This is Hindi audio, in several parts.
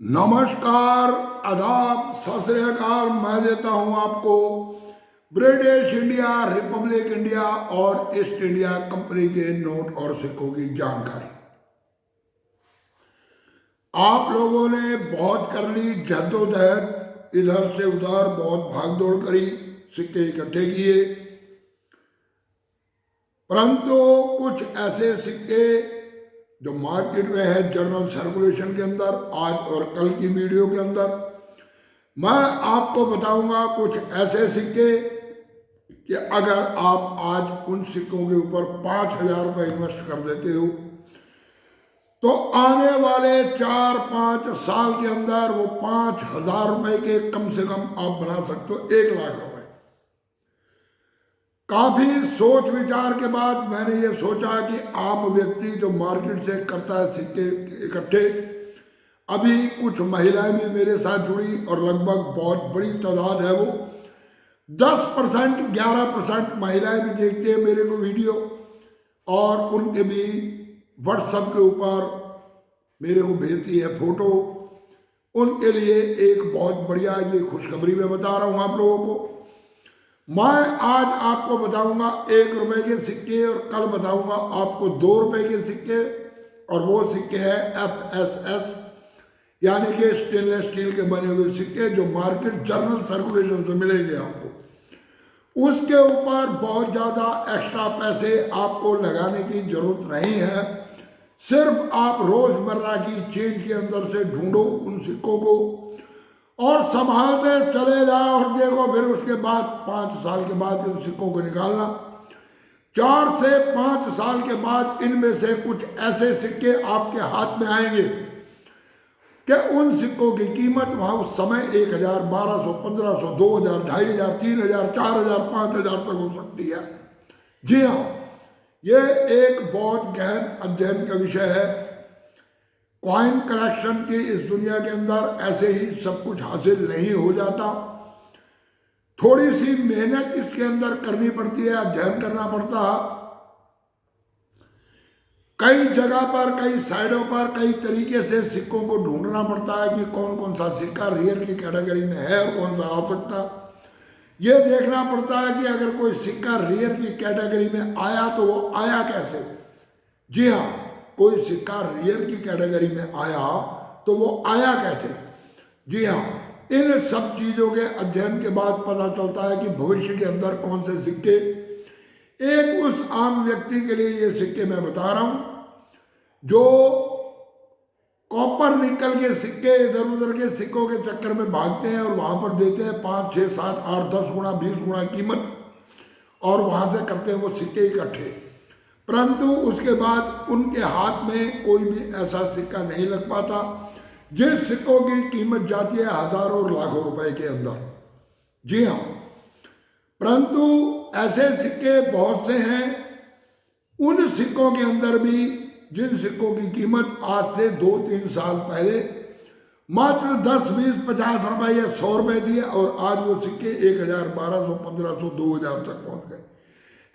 नमस्कार, आदाब, सत श्री अकाल। मैं देता हूं आपको ब्रिटिश इंडिया, रिपब्लिक इंडिया और ईस्ट इंडिया कंपनी के नोट और सिक्कों की जानकारी। आप लोगों ने बहुत कर ली जद्दोजहद, इधर से उधर बहुत भागदौड़ करी, सिक्के इकट्ठे किए, परंतु कुछ ऐसे सिक्के जो मार्केट में है जनरल सर्कुलेशन के अंदर, आज और कल की वीडियो के अंदर मैं आपको बताऊंगा कुछ ऐसे सिक्के कि अगर आप आज उन सिक्कों के ऊपर 5,000 रुपये इन्वेस्ट कर देते हो तो आने वाले 4-5 साल के अंदर वो 5,000 रुपये के कम से कम आप बना सकते हो 1 लाख रुपए। काफी सोच विचार के बाद मैंने ये सोचा कि आम व्यक्ति जो मार्केट से करता है सिक्के इकट्ठे, अभी कुछ महिलाएं भी मेरे साथ जुड़ी और लगभग बहुत बड़ी तादाद है, वो 10% 11% महिलाएं भी देखती है मेरे को वीडियो और उनके भी व्हाट्सएप के ऊपर मेरे को भेजती है फोटो। उनके लिए एक बहुत बढ़िया ये खुशखबरी मैं बता रहा हूँ आप लोगों को। मैं आज आपको बताऊंगा 1 रुपए के सिक्के और कल बताऊंगा आपको 2 रुपए के सिक्के, और वो सिक्के है FSS यानी कि स्टेनलेस स्टील के बने हुए सिक्के जो मार्केट जनरल सर्कुलेशन से मिलेंगे आपको। उसके ऊपर बहुत ज़्यादा एक्स्ट्रा पैसे आपको लगाने की जरूरत नहीं है, सिर्फ आप रोजमर्रा की चेंज के अंदर से ढूंढो उन सिक्कों को और संभालते चले जाओ और देखो, फिर उसके बाद 5 साल के बाद इन सिक्कों को निकालना। 4 से 5 साल के बाद इनमें से कुछ ऐसे सिक्के आपके हाथ में आएंगे कि उन सिक्कों की कीमत वहां उस समय 1,000, 1,200, 1,500, 2,000, 2,500, 3,000, 4,000, 5,000 तक हो सकती है। जी हाँ, ये एक बहुत गहन अध्ययन का विषय है। कॉइन कलेक्शन की इस दुनिया के अंदर ऐसे ही सब कुछ हासिल नहीं हो जाता, थोड़ी सी मेहनत इसके अंदर करनी पड़ती है, अध्ययन करना पड़ता है। कई जगह पर, कई साइडों पर कई तरीके से सिक्कों को ढूंढना पड़ता है कि कौन कौन सा सिक्का रियर की कैटेगरी में है और कौन सा आ सकता। ये देखना पड़ता है कि अगर कोई सिक्का रियर की कैटेगरी में आया तो वो आया कैसे। जी हाँ, कोई सिक्का रियर की कैटेगरी में आया तो वो आया कैसे। जी हाँ, इन सब चीजों के अध्ययन के बाद पता चलता है कि भविष्य के अंदर कौन से सिक्के, एक उस आम व्यक्ति के लिए ये सिक्के मैं बता रहा हूं जो कॉपर निकल के सिक्के इधर उधर के सिक्कों के चक्कर में भागते हैं और वहां पर देते हैं 5, 6, 7, 8, 10 गुना 20 गुना कीमत और वहां से करते हैं वो सिक्के इकट्ठे, परंतु उसके बाद उनके हाथ में कोई भी ऐसा सिक्का नहीं लग पाता जिन सिक्कों की कीमत जाती है हजारों और लाखों रुपए के अंदर। जी हाँ, परंतु ऐसे सिक्के बहुत से हैं, उन सिक्कों के अंदर भी जिन सिक्कों की कीमत आज से 2-3 साल पहले मात्र 10, 20, 50 रुपए या 100 रुपए थी और आज वो सिक्के 1,000, 1,200, 1,500, 2,000 तक पहुंच गए।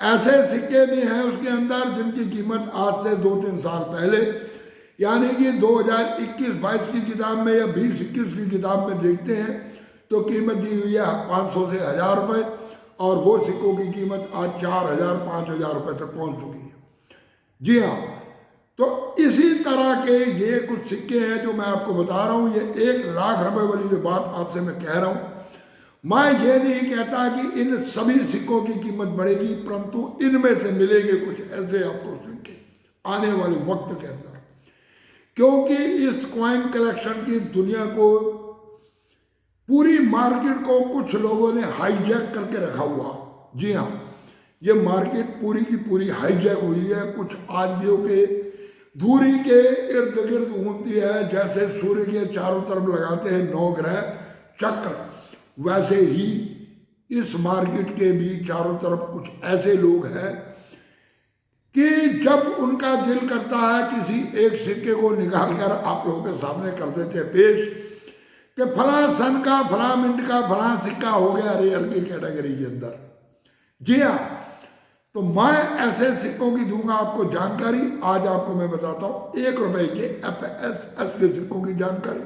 ऐसे सिक्के भी हैं उसके अंदर जिनकी कीमत आज से 2-3 साल पहले यानी कि 2021-22 की किताब में या 20-21 की किताब में देखते हैं तो कीमत दी हुई है 500 से 1,000 रुपये और वो सिक्कों की कीमत आज 4,000, 5,000 रुपये तक पहुंच चुकी है। जी हाँ, तो इसी तरह के ये कुछ सिक्के हैं जो मैं आपको बता रहा हूँ। ये 1 लाख रुपए वाली जो बात आपसे मैं कह रहा हूँ, मैं ये नहीं कहता कि इन सभी सिक्कों की कीमत बढ़ेगी, परंतु इनमें से मिलेंगे कुछ ऐसे आपको सिक्के आने वाले वक्त के अंदर, क्योंकि इस कॉइन कलेक्शन की दुनिया को, पूरी मार्केट को कुछ लोगों ने हाईजैक करके रखा हुआ। जी हाँ, ये मार्केट पूरी की पूरी हाईजैक हुई है। कुछ आदमियों के धुरी के इर्द गिर्द घूमती है, जैसे सूर्य के चारों तरफ लगाते हैं 9 ग्रह चक्र, वैसे ही इस मार्केट के भी चारों तरफ कुछ ऐसे लोग हैं कि जब उनका दिल करता है किसी एक सिक्के को निकाल कर आप लोगों के सामने कर देते हैं पेश कि फला सन का, फला मिनट का, फला सिक्का हो गया रेयर की कैटेगरी के अंदर। जी हाँ, तो मैं ऐसे सिक्कों की दूंगा आपको जानकारी। आज आपको मैं बताता हूं 1 रुपए के FSS के सिक्कों की जानकारी।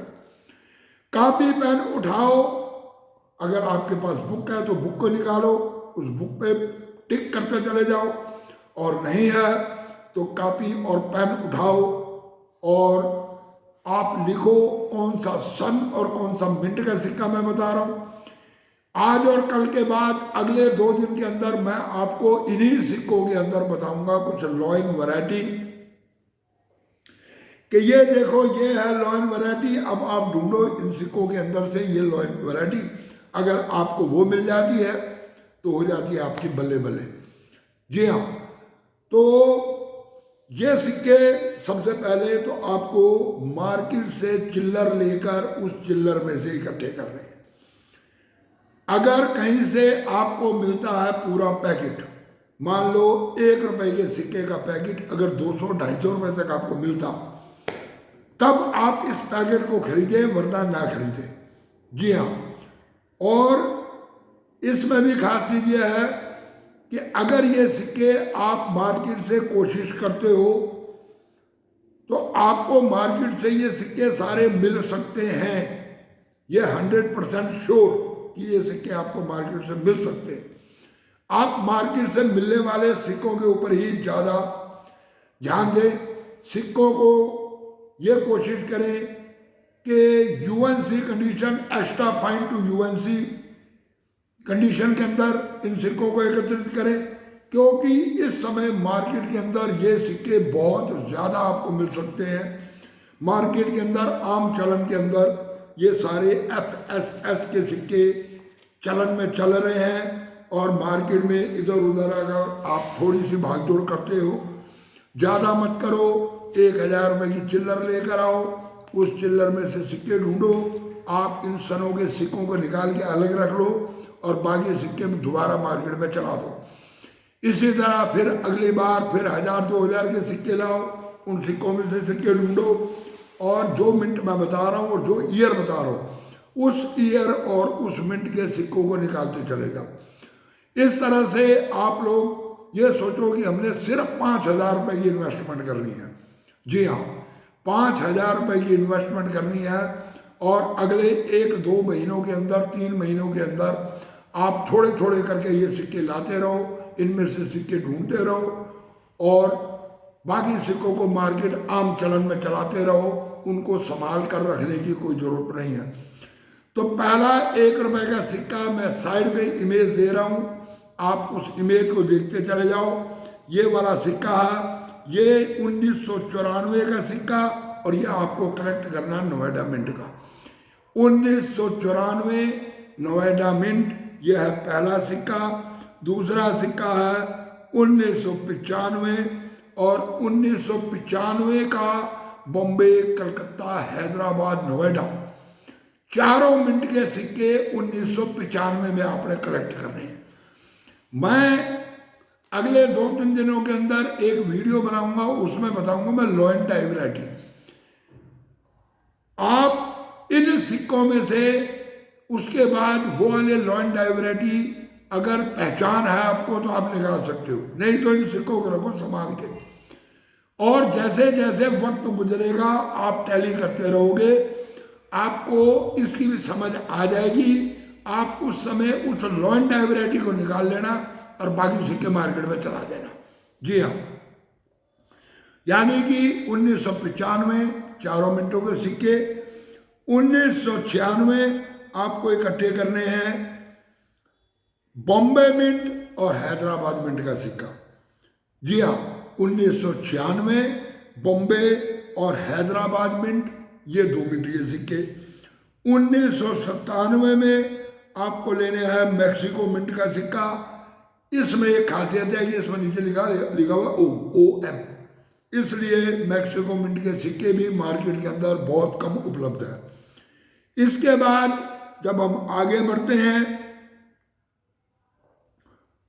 कॉपी पेन उठाओ, अगर आपके पास बुक है तो बुक को निकालो, उस बुक पे टिक करते चले जाओ, और नहीं है तो कॉपी और पेन उठाओ और आप लिखो कौन सा सन और कौन सा मिनट का सिक्का मैं बता रहा हूं। आज और कल के बाद अगले 2 दिन के अंदर मैं आपको इन्हीं सिक्कों के अंदर बताऊंगा कुछ लॉइन वैरायटी, कि ये देखो ये है लॉइन वैरायटी। अब आप ढूंढो इन सिक्कों के अंदर से ये लॉइन वैरायटी, अगर आपको वो मिल जाती है तो हो जाती है आपकी बल्ले बल्ले। जी हाँ, तो ये सिक्के सबसे पहले तो आपको मार्केट से चिल्लर लेकर उस चिल्लर में से इकट्ठे करने हैं। अगर कहीं से आपको मिलता है पूरा पैकेट, मान लो 1 रुपए के सिक्के का पैकेट अगर 200-250 रुपए तक आपको मिलता, तब आप इस पैकेट को खरीदें, वरना ना खरीदें। जी हाँ, और इसमें भी खास चीज यह है कि अगर ये सिक्के आप मार्केट से कोशिश करते हो तो आपको मार्केट से ये सिक्के सारे मिल सकते हैं। ये 100% श्योर कि ये सिक्के आपको मार्केट से मिल सकते हैं। आप मार्केट से मिलने वाले सिक्कों के ऊपर ही ज़्यादा ध्यान दें। सिक्कों को ये कोशिश करें कि UNC condition, extra fine to UNC condition के अंदर इन सिक्कों को एकत्रित करें, क्योंकि इस समय मार्केट के अंदर ये सिक्के बहुत ज़्यादा आपको मिल सकते हैं। मार्केट के अंदर आम चलन के अंदर ये सारे FSS के सिक्के चलन में चल रहे हैं, और मार्केट में इधर उधर अगर आप थोड़ी सी भागदौड़ करते हो, ज़्यादा मत करो। 1000 रुपये की चिल्लर लेकर आओ, उस चिल्लर में से सिक्के ढूंढो, आप इन सनों के सिक्कों को निकाल के अलग रख लो और बाकी सिक्के में दोबारा मार्केट में चला दो। इसी तरह फिर अगली बार फिर 1000-2000 के सिक्के लाओ, उन सिक्कों में से सिक्के ढूंढो, और जो मिनट मैं बता रहा हूँ और जो ईयर बता रहा हूँ, उस ईयर और उस मिनट के सिक्कों को निकालते चले जाओ। इस तरह से आप लोग ये सोचो कि हमने सिर्फ 5000 रुपये की इन्वेस्टमेंट करनी है। जी हाँ, 5000 रुपये की इन्वेस्टमेंट करनी है, और अगले 1-2 महीनों के अंदर, 3 महीनों के अंदर आप थोड़े थोड़े करके ये सिक्के लाते रहो, इनमें से सिक्के ढूंढते रहो, और बाकी सिक्कों को मार्केट आम चलन में चलाते रहो। उनको संभाल कर रखने की कोई ज़रूरत नहीं है। तो पहला 1 रुपये का सिक्का मैं साइड पे इमेज दे रहा हूँ, आप उस इमेज को देखते चले जाओ। ये वाला सिक्का है, ये 1994 का सिक्का, और ये आपको कलेक्ट करना नोएडा मिंट का। 1994 नोएडा मिंट, यह है पहला सिक्का। दूसरा सिक्का है 1995, और 1995 का बॉम्बे, कलकत्ता, हैदराबाद, नोएडा, चारों मिनट के सिक्के 1995 में आपने कलेक्ट करने हैं। मैं अगले 2-3 दिनों के अंदर एक वीडियो बनाऊंगा, उसमें बताऊंगा मैं लॉइन टाई वैरायटी। आप इन सिक्कों में से उसके बाद वो वाले लॉइन टाई वैरायटी अगर पहचान है आपको तो आप निकाल सकते हो, नहीं तो इन सिक्कों को रखो संभाल के। और जैसे जैसे वक्त गुजरेगा आप टैली करते रहोगे, आपको इसकी भी समझ आ जाएगी। आप उस समय उस लॉइन टाई वैरायटी को निकाल लेना और बाकी सिक्के मार्केट में चला देना। जी हाँ, यानी कि 1995 चारों मिनटों के सिक्के, 1996 आपको इकट्ठे करने हैं बॉम्बे मिंट और हैदराबाद मिंट का सिक्का। जी हाँ, 1996 बॉम्बे और हैदराबाद मिंट, ये 2 मिनट के सिक्के। 1997 में आपको लेने हैं मैक्सिको मिंट का सिक्का। इसमें एक खासियत है कि इसमें नीचे लिखा हुआ OM, इसलिए मैक्सिको मिंट के सिक्के भी मार्केट के अंदर बहुत कम उपलब्ध है। इसके बाद जब हम आगे बढ़ते हैं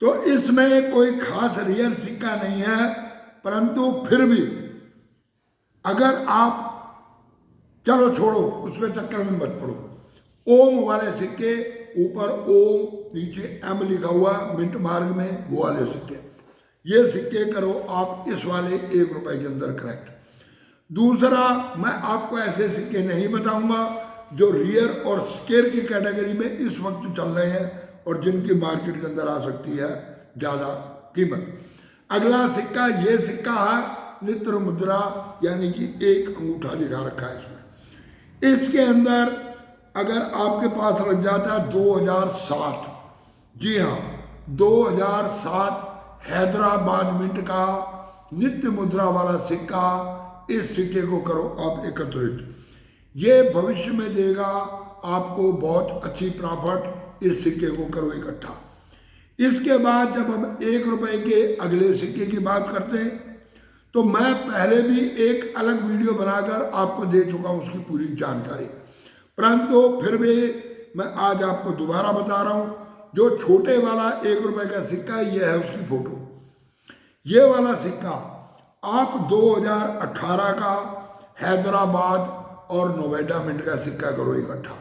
तो इसमें कोई खास रियल सिक्का नहीं है, परंतु फिर भी अगर आप, चलो छोड़ो उसके चक्कर में मत पड़ो। ओम वाले सिक्के, ऊपर ओम नीचे M लिखा हुआ मिंट मार्ग में, वो वाले सिक्के, ये सिक्के करो आप इस वाले 1 रुपए के अंदर कलेक्ट। दूसरा, मैं आपको ऐसे सिक्के नहीं बताऊंगा जो रियर और स्केयर की कैटेगरी में इस वक्त चल रहे हैं और जिनकी मार्केट के अंदर आ सकती है ज़्यादा कीमत। अगला सिक्का ये सिक्का है नित्र मुद्रा, यानी कि एक अंगूठा दिखा रखा है इसमें। इसके अंदर अगर आपके पास लग जाता है 2007, जी हाँ 2007 हैदराबाद मिंट का नित्य मुद्रा वाला सिक्का, इस सिक्के को करो आप एकत्रित। ये भविष्य में देगा आपको बहुत अच्छी प्रॉफिट, इस सिक्के को करो इकट्ठा। इसके बाद जब हम 1 रुपए के अगले सिक्के की बात करते हैं तो मैं पहले भी एक अलग वीडियो बनाकर आपको दे चुका हूँ उसकी पूरी जानकारी, परंतु फिर भी मैं आज आपको दोबारा बता रहा हूँ। जो छोटे वाला 1 रुपए का सिक्का ये है उसकी फोटो। ये वाला सिक्का आप 2018 का हैदराबाद और नोएडा मिंट का सिक्का करो इकट्ठा।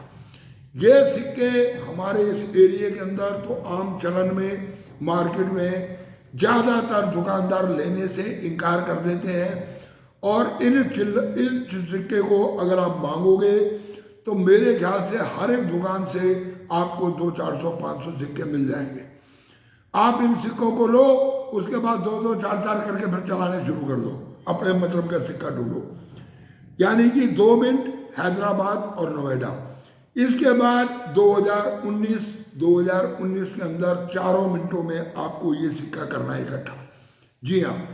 ये सिक्के हमारे इस एरिया के अंदर तो आम चलन में मार्केट में ज़्यादातर दुकानदार लेने से इनकार कर देते हैं, और इन सिक्के को अगर आप मांगोगे तो मेरे ख्याल से हर एक दुकान से आपको 200, 400, 500 सिक्के मिल जाएंगे। आप इन सिक्कों को लो, उसके बाद 2-2, 4-4 करके फिर चलाने शुरू कर दो, अपने मतलब का सिक्का ढूंढो। यानी कि 2 मिनट हैदराबाद और नोएडा। इसके बाद 2019 के अंदर 4 मिनटों में आपको ये सिक्का करना है इकट्ठा। जी हाँ,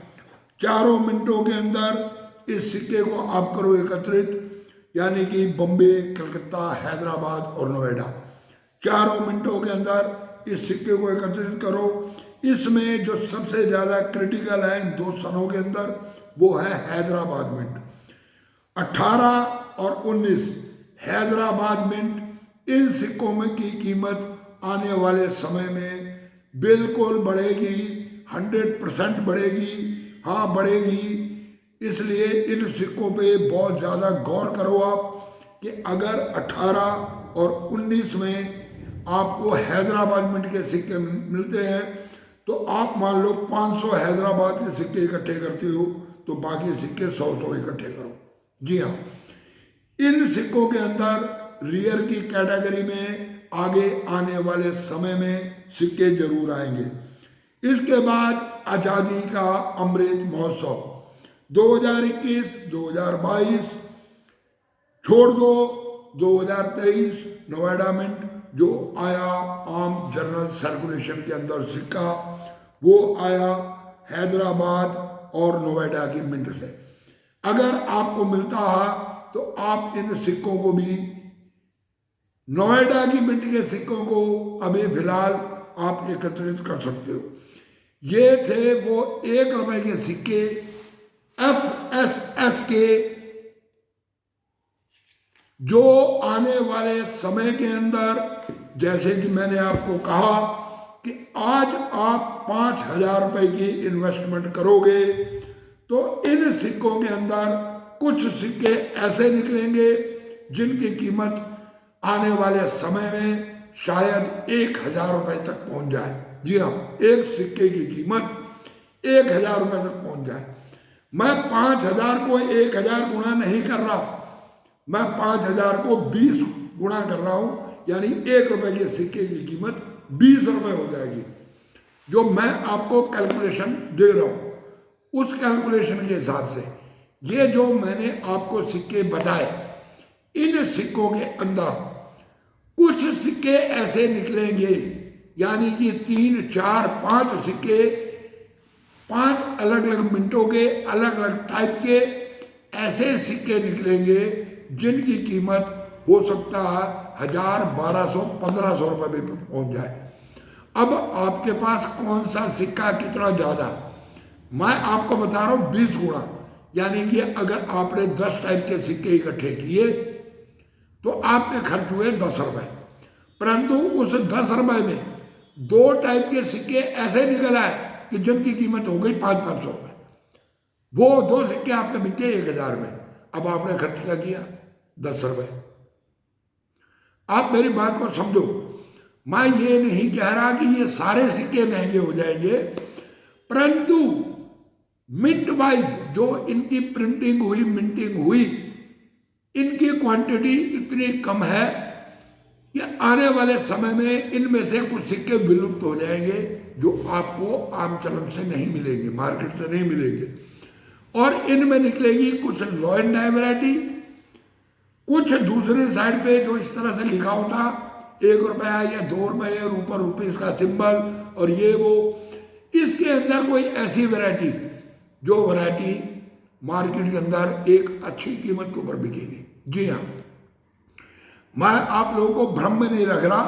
4 मिनटों के अंदर इस सिक्के को आप करो एकत्रित, यानी कि बम्बे, कलकत्ता, हैदराबाद और नोएडा 4 मिनटों के अंदर इस सिक्के को एकत्रित करो। इसमें जो सबसे ज़्यादा क्रिटिकल है इन 2 सनों के अंदर वो है हैदराबाद मिंट। 18 और 19 हैदराबाद मिंट, इन सिक्कों में की कीमत आने वाले समय में बिल्कुल बढ़ेगी, 100% बढ़ेगी। हाँ बढ़ेगी, इसलिए इन सिक्कों पे बहुत ज़्यादा गौर करो आप कि अगर 18 और 19 में आपको हैदराबाद मिंट के सिक्के मिलते हैं तो आप मान लो 500 हैदराबाद के सिक्के इकट्ठे करते हो तो बाकी सिक्के 100 इकट्ठे करो। जी हाँ, इन सिक्कों के अंदर रियर की कैटेगरी में आगे आने वाले समय में सिक्के जरूर आएंगे। इसके बाद आज़ादी का अमृत महोत्सव 2021, 2022 छोड़ दो, 2023 नोएडा मिंट जो आया आम जनरल सर्कुलेशन के अंदर सिक्का, वो आया हैदराबाद और नोएडा की मिंट से। अगर आपको मिलता है तो आप इन सिक्कों को भी, नोएडा की मिंट के सिक्कों को अभी फिलहाल आप एकत्रित कर सकते हो। ये थे वो 1 रुपए के सिक्के FSS के, जो आने वाले समय के अंदर, जैसे कि मैंने आपको कहा कि आज आप 5,000 रुपए की इन्वेस्टमेंट करोगे तो इन सिक्कों के अंदर कुछ सिक्के ऐसे निकलेंगे जिनकी कीमत आने वाले समय में शायद 1,000 रुपए तक पहुंच जाए। जी हाँ, एक सिक्के की कीमत 1,000 रुपए तक पहुंच जाए। मैं 5,000 को 1,000 गुणा नहीं कर रहा, मैं 5,000 को 20 गुणा कर रहा हूं, यानी 1 रुपए के सिक्के की कीमत 20 रुपए हो जाएगी। जो मैं आपको कैलकुलेशन दे रहा हूं उस कैलकुलेशन के हिसाब से ये जो मैंने आपको सिक्के बताए, इन सिक्कों के अंदर कुछ सिक्के ऐसे निकलेंगे, यानी कि 3, 4, 5 सिक्के 5 अलग अलग मिनटों के अलग अलग टाइप के ऐसे सिक्के निकलेंगे जिनकी कीमत हो सकता है 1,000, 1,200, 1,500 रुपये में पहुंच जाए। अब आपके पास कौन सा सिक्का कितना ज़्यादा, मैं आपको बता रहा हूँ 20 गुणा, यानी कि अगर आपने 10 टाइप के सिक्के इकट्ठे किए तो आपके खर्च हुए 10 रुपये, परंतु उस 10 रुपये में 2 टाइप के सिक्के ऐसे निकल आए कि जिनकी कीमत हो गई 500-500 रुपये। वो 2 सिक्के आपके बिके 1,000 में, अब आपने खर्च क्या किया 10 रुपये। आप मेरी बात को समझो, मैं ये नहीं कह रहा कि ये सारे सिक्के महंगे हो जाएंगे, परंतु मिंट वाइज जो इनकी प्रिंटिंग हुई, मिंटिंग हुई, इनकी क्वांटिटी इतनी कम है कि आने वाले समय में इनमें से कुछ सिक्के विलुप्त हो जाएंगे जो आपको आम चलन से नहीं मिलेंगे, मार्केट से नहीं मिलेंगे, और इनमें निकलेगी कुछ लॉ एंड डाई वैरायटी, कुछ दूसरे साइड पे जो इस तरह से लिखा होता 1 रुपया या 2 रुपये और ऊपर रुपीस का सिंबल और ये वो, इसके अंदर कोई ऐसी वैरायटी जो वैरायटी मार्केट के अंदर एक अच्छी कीमत के ऊपर बिकेगी। जी हाँ, मैं आप लोगों को भ्रम में नहीं रख रहा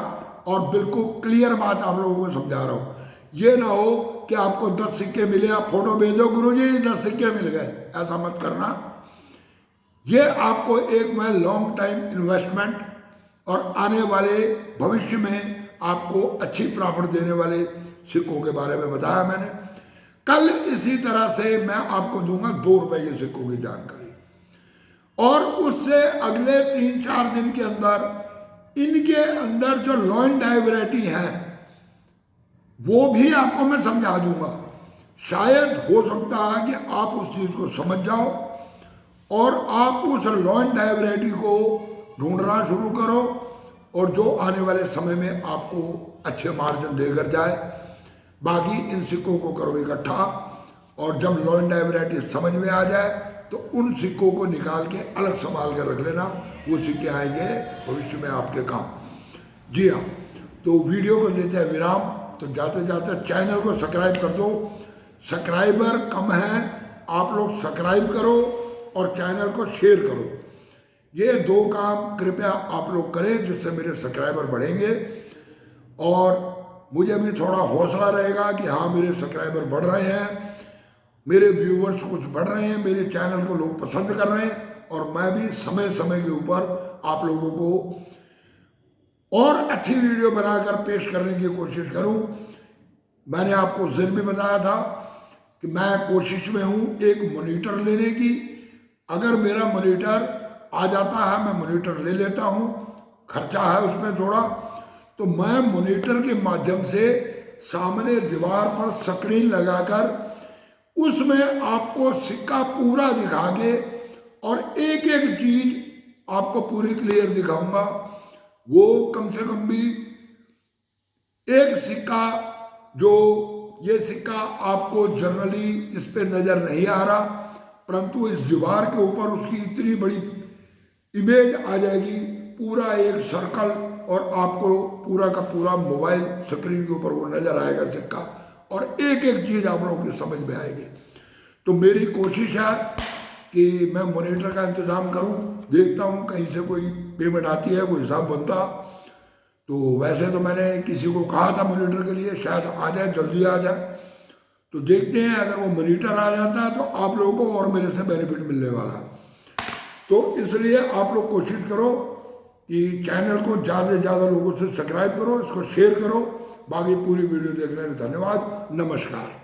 और बिल्कुल क्लियर बात आप लोगों को समझा रहा हूं। ये ना हो कि आपको 10 सिक्के मिले, आप फोटो भेजो गुरुजी 10 सिक्के मिल गए, ऐसा मत करना। ये आपको एक मैं लॉन्ग टाइम इन्वेस्टमेंट और आने वाले भविष्य में आपको अच्छी प्रॉफिट देने वाले सिक्कों के बारे में बताया मैंने। कल इसी तरह से मैं आपको दूंगा 2 रुपए के सिक्कों की जानकारी, और उससे अगले 3-4 दिन के अंदर इनके अंदर जो लॉ एंड डाई वैरायटी है वो भी आपको मैं समझा दूंगा। शायद हो सकता है कि आप उस चीज को समझ जाओ और आप उस लॉ एंड डाई वैरायटी को ढूंढना शुरू करो, और जो आने वाले समय में आपको अच्छे मार्जिन देकर जाए। बाकी इन सिक्कों को करो इकट्ठा, और जब लॉ एंड डाई वैरायटी समझ में आ जाए तो उन सिक्कों को निकाल के अलग संभाल कर रख लेना, वो सिक्के आएंगे भविष्य में आपके काम। जी हाँ, तो वीडियो को देते हैं विराम, तो जाते जाते चैनल को सब्सक्राइब कर दो। सब्सक्राइबर कम है, आप लोग सब्सक्राइब करो और चैनल को शेयर करो। ये 2 काम कृपया आप लोग करें जिससे मेरे सब्सक्राइबर बढ़ेंगे और मुझे भी थोड़ा हौसला रहेगा कि हाँ मेरे सब्सक्राइबर बढ़ रहे हैं, मेरे व्यूवर्स कुछ बढ़ रहे हैं, मेरे चैनल को लोग पसंद कर रहे हैं, और मैं भी समय समय के ऊपर आप लोगों को और अच्छी वीडियो बनाकर पेश करने की कोशिश करूं। मैंने आपको उस दिन भी बताया था कि मैं कोशिश में हूं एक मॉनिटर लेने की। अगर मेरा मॉनिटर आ जाता है, मैं मॉनिटर ले लेता हूं, खर्चा है उसमें थोड़ा, तो मैं मॉनिटर के माध्यम से सामने दीवार पर स्क्रीन लगाकर उसमें आपको सिक्का पूरा दिखा के और एक एक चीज आपको पूरी क्लियर दिखाऊंगा। वो कम से कम भी एक सिक्का, जो ये सिक्का आपको जनरली इस पे नजर नहीं आ रहा, परंतु इस दीवार के ऊपर उसकी इतनी बड़ी इमेज आ जाएगी, पूरा एक सर्कल, और आपको पूरा का पूरा मोबाइल स्क्रीन के ऊपर वो नजर आएगा सिक्का, और एक एक चीज आप लोगों की समझ में आएगी। तो मेरी कोशिश है कि मैं मॉनिटर का इंतजाम करूं, देखता हूं कहीं से कोई पेमेंट आती है, कोई हिसाब बनता। तो वैसे तो मैंने किसी को कहा था मॉनिटर के लिए, शायद आ जाए, जल्दी आ जाए, तो देखते हैं। अगर वो मॉनिटर आ जाता है तो आप लोगों को और मेरे से बेनिफिट मिलने वाला। तो इसलिए आप लोग कोशिश करो कि चैनल को ज़्यादा से ज़्यादा लोगों से सब्सक्राइब करो, इसको शेयर करो। बाकी पूरी वीडियो देखने में धन्यवाद, नमस्कार।